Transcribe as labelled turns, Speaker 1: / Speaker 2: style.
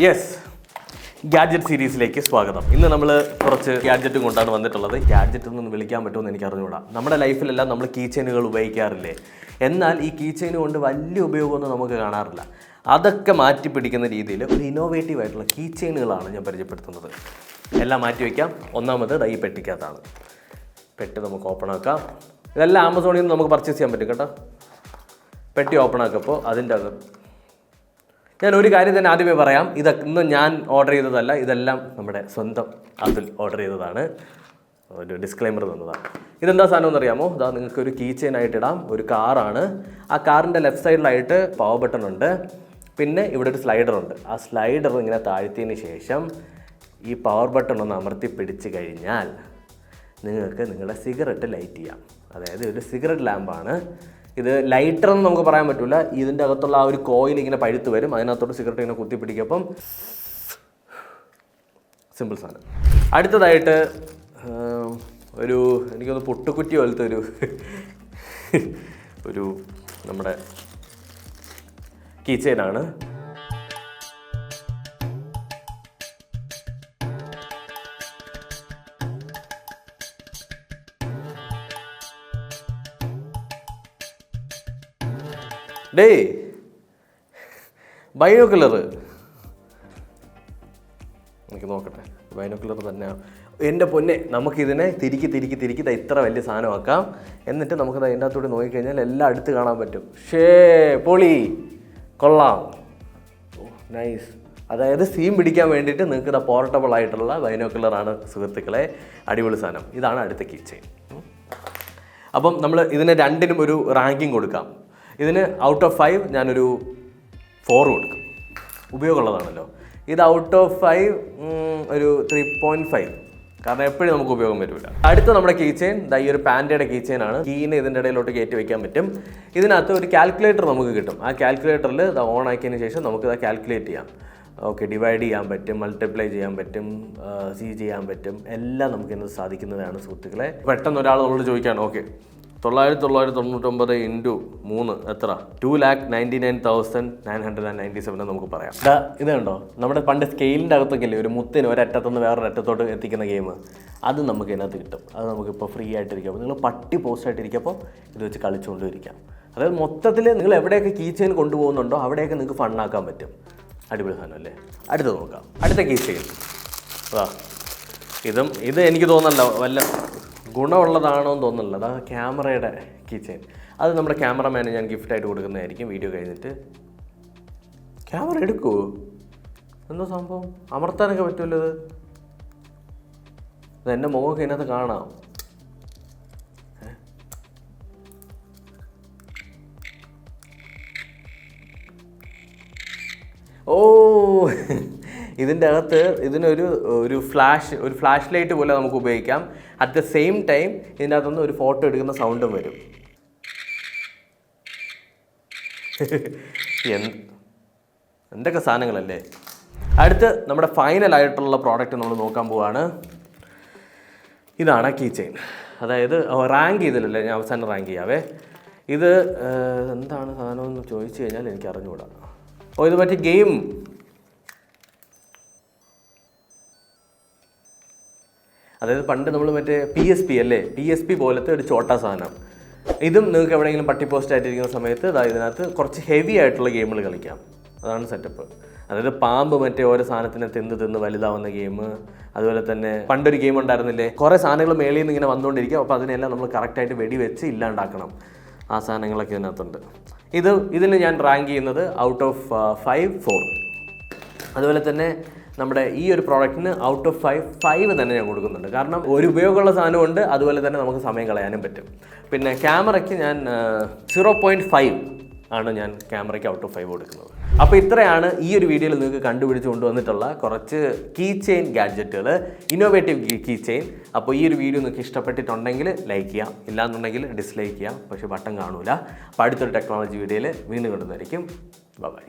Speaker 1: Yes, gadget സീരീസിലേക്ക് സ്വാഗതം. ഇന്ന് നമ്മൾ കുറച്ച് ഗാഡ്ജറ്റും കൊണ്ടാണ് വന്നിട്ടുള്ളത്. ഗാഡ്ജറ്റ് ഒന്നും വിളിക്കാൻ പറ്റുമെന്ന് എനിക്ക് അറിഞ്ഞുകൂടാ. നമ്മുടെ ലൈഫിലെല്ലാം നമ്മൾ കീ ചെയിനുകൾ ഉപയോഗിക്കാറില്ലേ? എന്നാൽ ഈ കീ ചെയിൻ കൊണ്ട് വലിയ ഉപയോഗമൊന്നും നമുക്ക് കാണാറില്ല. അതൊക്കെ മാറ്റി പിടിക്കുന്ന രീതിയിൽ ഒരു ഇന്നോവേറ്റീവ് ആയിട്ടുള്ള കീ ചെയിനുകളാണ് ഞാൻ പരിചയപ്പെടുത്തുന്നത്. എല്ലാം മാറ്റി വയ്ക്കാം. ഒന്നാമത് ഈ പെട്ടിക്കകത്താണ്. പെട്ടി നമുക്ക് ഓപ്പൺ ആക്കാം. ഇതെല്ലാം ആമസോണിൽ നിന്ന് നമുക്ക് പർച്ചേസ് ചെയ്യാൻ പറ്റും കേട്ടോ. പെട്ടി ഓപ്പൺ ആക്കപ്പോൾ അതിൻ്റെ അകത്ത് ഞാൻ ഒരു കാര്യം തന്നെ ആദ്യമേ പറയാം. ഇതൊന്നും ഞാൻ ഓർഡർ ചെയ്തതല്ല, ഇതെല്ലാം നമ്മുടെ സ്വന്തം അതിൽ ഓർഡർ ചെയ്തതാണ്. ഒരു ഡിസ്ക്ലൈമർ തന്നതാണ്. ഇതെന്താ സാധനം എന്നറിയാമോ? ഇതാ നിങ്ങൾക്ക് ഒരു കീ ചെയിൻ ആയിട്ട് ഇടാം. ഒരു കാറാണ്. ആ കാറിൻ്റെ ലെഫ്റ്റ് സൈഡിലായിട്ട് പവർ ബട്ടൺ ഉണ്ട്. പിന്നെ ഇവിടെ ഒരു സ്ലൈഡർ ഉണ്ട്. ആ സ്ലൈഡർ ഇങ്ങനെ താഴ്ത്തിയതിന് ശേഷം ഈ പവർ ബട്ടൺ ഒന്ന് അമർത്തി പിടിച്ച് കഴിഞ്ഞാൽ നിങ്ങൾക്ക് നിങ്ങളുടെ സിഗരറ്റ് ലൈറ്റ് ചെയ്യാം. അതായത് ഒരു സിഗരറ്റ് ലാമ്പാണ് ഇത്. ലൈറ്റർ എന്ന് നമുക്ക് പറയാൻ പറ്റില്ല. ഇതിൻ്റെ അകത്തുള്ള ആ ഒരു കോയിൽ ഇങ്ങനെ പഴുത്ത് വരും. അതിനകത്തോട്ട് സിഗരറ്റ് ഇങ്ങനെ കുത്തിപ്പിടിക്കും. അപ്പം സിമ്പിൾ സാധനം. അടുത്തതായിട്ട് ഒരു എനിക്കൊന്ന് പൊട്ടുകുറ്റി പോലത്തെ ഒരു നമ്മുടെ കീ ചെയിനാണ്. ഡേയ്, ബൈനോക്കുലർ എനിക്ക് നോക്കട്ടെ. ബൈനോക്കുലർ തന്നെയാണ്. എൻ്റെ പൊന്നെ, നമുക്കിതിനെ തിരിക്കി ഇത്ര വലിയ സാധനമാക്കാം. എന്നിട്ട് നമുക്കത് അതിൻ്റെ അകത്തോട്ട് നോക്കിക്കഴിഞ്ഞാൽ എല്ലാം അടുത്ത് കാണാൻ പറ്റും. പൊളി, കൊള്ളാം, നൈസ്. അതായത് സീൻ പിടിക്കാൻ വേണ്ടിയിട്ട് നിങ്ങൾക്ക് പോർട്ടബിൾ ആയിട്ടുള്ള ബൈനോക്കുലറാണ് സുഹൃത്തുക്കളെ. അടിപൊളി സാധനം. ഇതാണ് അടുത്ത കീ ചെയിൻ. അപ്പം നമ്മൾ ഇതിന് രണ്ടിനും ഒരു റാങ്കിങ് കൊടുക്കാം. ഇതിന് ഔട്ട് ഓഫ് 5 ഞാനൊരു 4 കൊടുക്കും. ഉപയോഗമുള്ളതാണല്ലോ. ഇത് ഔട്ട് ഓഫ് 5 ഒരു 3.5. കാരണം എപ്പോഴും നമുക്ക് ഉപയോഗം വരില്ല. അടുത്ത നമ്മുടെ കീ ചെയിൻ ഈ ഒരു പാൻറ്റയുടെ കീ ചെയിനാണ്. കീനെ ഇതിൻ്റെ ഇടയിലോട്ട് കയറ്റി വയ്ക്കാൻ പറ്റും. ഇതിനകത്ത് ഒരു കാൽക്കുലേറ്റർ നമുക്ക് കിട്ടും. ആ കാൽക്കുലേറ്ററിൽ ഇത് ഓൺ ആക്കിയതിന് ശേഷം നമുക്കിത് കാൽക്കുലേറ്റ് ചെയ്യാം. ഓക്കെ, ഡിവൈഡ് ചെയ്യാൻ പറ്റും, മൾട്ടിപ്ലൈ ചെയ്യാൻ പറ്റും, സി ചെയ്യാൻ പറ്റും. എല്ലാം നമുക്കിന്ന് സാധിക്കുന്നതാണ് സുഹൃത്തുക്കളെ. പെട്ടെന്ന് ഒരാൾ നമ്മളോട് ചോദിക്കുകയാണ്, ഓക്കെ 999 × 3 എത്ര? 2,99,997 നമുക്ക് പറയാം. ഇത് കണ്ടോ, നമ്മുടെ പണ്ട് സ്കെയിലിൻ്റെ അകത്തൊക്കെ ഇല്ലേ ഒരു മുത്തിന് ഒരറ്റത്തുനിന്ന് വേറൊരു അറ്റത്തോട്ട് എത്തിക്കുന്ന ഗെയിം, അത് നമുക്ക് ഇതിനകത്ത് കിട്ടും. അത് നമുക്കിപ്പോൾ ഫ്രീ ആയിട്ടിരിക്കാം. അപ്പോൾ നിങ്ങൾ പട്ടി പോസ്റ്റായിട്ടിരിക്കുമ്പോൾ ഇത് വെച്ച് കളിച്ചുകൊണ്ടിരിക്കാം. അതായത് മൊത്തത്തിൽ നിങ്ങൾ എവിടെയൊക്കെ കീ ചെയിൻ കൊണ്ടുപോകുന്നുണ്ടോ അവിടെയൊക്കെ നിങ്ങൾക്ക് ഫണ്ണാക്കാൻ പറ്റും. അടിപൊളി സാധനം അല്ലേ? അടുത്ത് നോക്കാം. അടുത്ത കീ ചെയിൻ ഇത് എനിക്ക് തോന്നല്ല വല്ല ഗുണമുള്ളതാണോ എന്ന് തോന്നുന്നില്ല. അതാ ക്യാമറയുടെ കീ ചെയിൻ. അത് നമ്മുടെ ക്യാമറമാന് ഞാൻ ഗിഫ്റ്റായിട്ട് കൊടുക്കുന്നതായിരിക്കും വീഡിയോ കഴിഞ്ഞിട്ട്. ക്യാമറ എടുക്കുമോ? എന്തോ സംഭവം? അമർത്താനൊക്കെ പറ്റുമല്ലോ ഇത് എൻ്റെ മുഖമൊക്കെ ഇതിനകത്ത് കാണാം. ഓ, ഇതിൻ്റെ അകത്ത് ഇതിനൊരു ഫ്ലാഷ് ലൈറ്റ് പോലെ നമുക്ക് ഉപയോഗിക്കാം. അറ്റ് ദ സെയിം ടൈം ഇതിൻ്റെ അകത്തുനിന്ന് ഒരു ഫോട്ടോ എടുക്കുന്ന സൗണ്ടും വരും. എന്തൊക്കെ സാധനങ്ങളല്ലേ. അടുത്ത് നമ്മുടെ ഫൈനലായിട്ടുള്ള പ്രോഡക്റ്റ് നമ്മൾ നോക്കാൻ പോവാണ്. ഇതാണ് കീ ചെയിൻ. അതായത് റാങ്ക് ചെയ്തില്ലല്ലേ, ഞാൻ അവസാനം റാങ്ക് ചെയ്യാവേ. ഇത് എന്താണ് സാധനം എന്ന് ചോദിച്ചു കഴിഞ്ഞാൽ എനിക്ക് അറിഞ്ഞുകൂടാ. ഇത് മറ്റേ ഗെയിം, അതായത് പണ്ട് നമ്മൾ മറ്റേ PSP അല്ലേ, PSP പോലത്തെ ഒരു ചോട്ടാ സാധനം. ഇതും നിങ്ങൾക്ക് എവിടെയെങ്കിലും പട്ടി പോസ്റ്റ് ആയിട്ടിരിക്കുന്ന സമയത്ത് ഇതിനകത്ത് കുറച്ച് ഹെവി ആയിട്ടുള്ള ഗെയിമുകൾ കളിക്കാം. അതാണ് സെറ്റപ്പ്. അതായത് പാമ്പ് മറ്റേ ഓരോ സാധനത്തിനെ തിന്ന് വലുതാവുന്ന ഗെയിം. അതുപോലെ തന്നെ പണ്ടൊരു ഗെയിം ഉണ്ടായിരുന്നില്ലേ, കുറേ സാധനങ്ങൾ മേളിൽ നിന്ന് ഇങ്ങനെ വന്നുകൊണ്ടിരിക്കും. അപ്പോൾ അതിനെല്ലാം നമ്മൾ കറക്റ്റായിട്ട് വെടിവെച്ച് ഇല്ലാണ്ടാക്കണം. ആ സാധനങ്ങളൊക്കെ ഇതിനകത്തുണ്ട്. ഇതിന് ഞാൻ റാങ്ക് ചെയ്യുന്നത് ഔട്ട് ഓഫ് 5 4. അതുപോലെ തന്നെ നമ്മുടെ ഈ ഒരു പ്രോഡക്റ്റിന് ഔട്ട് ഓഫ് 5 തന്നെ ഞാൻ കൊടുക്കുന്നുണ്ട്. കാരണം ഒരു ഉപയോഗമുള്ള സാധനമുണ്ട്, അതുപോലെ തന്നെ നമുക്ക് സമയം കളയാനും പറ്റും. പിന്നെ ക്യാമറയ്ക്ക് ഞാൻ 0.5 ആണ് ഞാൻ ക്യാമറയ്ക്ക് ഔട്ട് ഓഫ് 5 കൊടുക്കുന്നത്. അപ്പോൾ ഇത്രയാണ് ഈ ഒരു വീഡിയോയിൽ നിങ്ങൾക്ക് കണ്ടുപിടിച്ച് കൊണ്ടുവന്നിട്ടുള്ള കുറച്ച് കീ ചെയിൻ ഗാഡ്ജറ്റുകൾ, ഇന്നോവേറ്റീവ് കീ ചെയിൻ. അപ്പോൾ ഈ ഒരു വീഡിയോ നിങ്ങൾക്ക് ഇഷ്ടപ്പെട്ടിട്ടുണ്ടെങ്കിൽ ലൈക്ക് ചെയ്യാം, ഇല്ലാന്നുണ്ടെങ്കിൽ ഡിസ്ലൈക്ക് ചെയ്യാം. പക്ഷേ ബട്ടൺ കാണൂല. അപ്പോൾ അടുത്തൊരു ടെക്നോളജി വീഡിയോയിൽ വീണ്ടും കൊണ്ടുവന്നായിരിക്കും. ബൈ.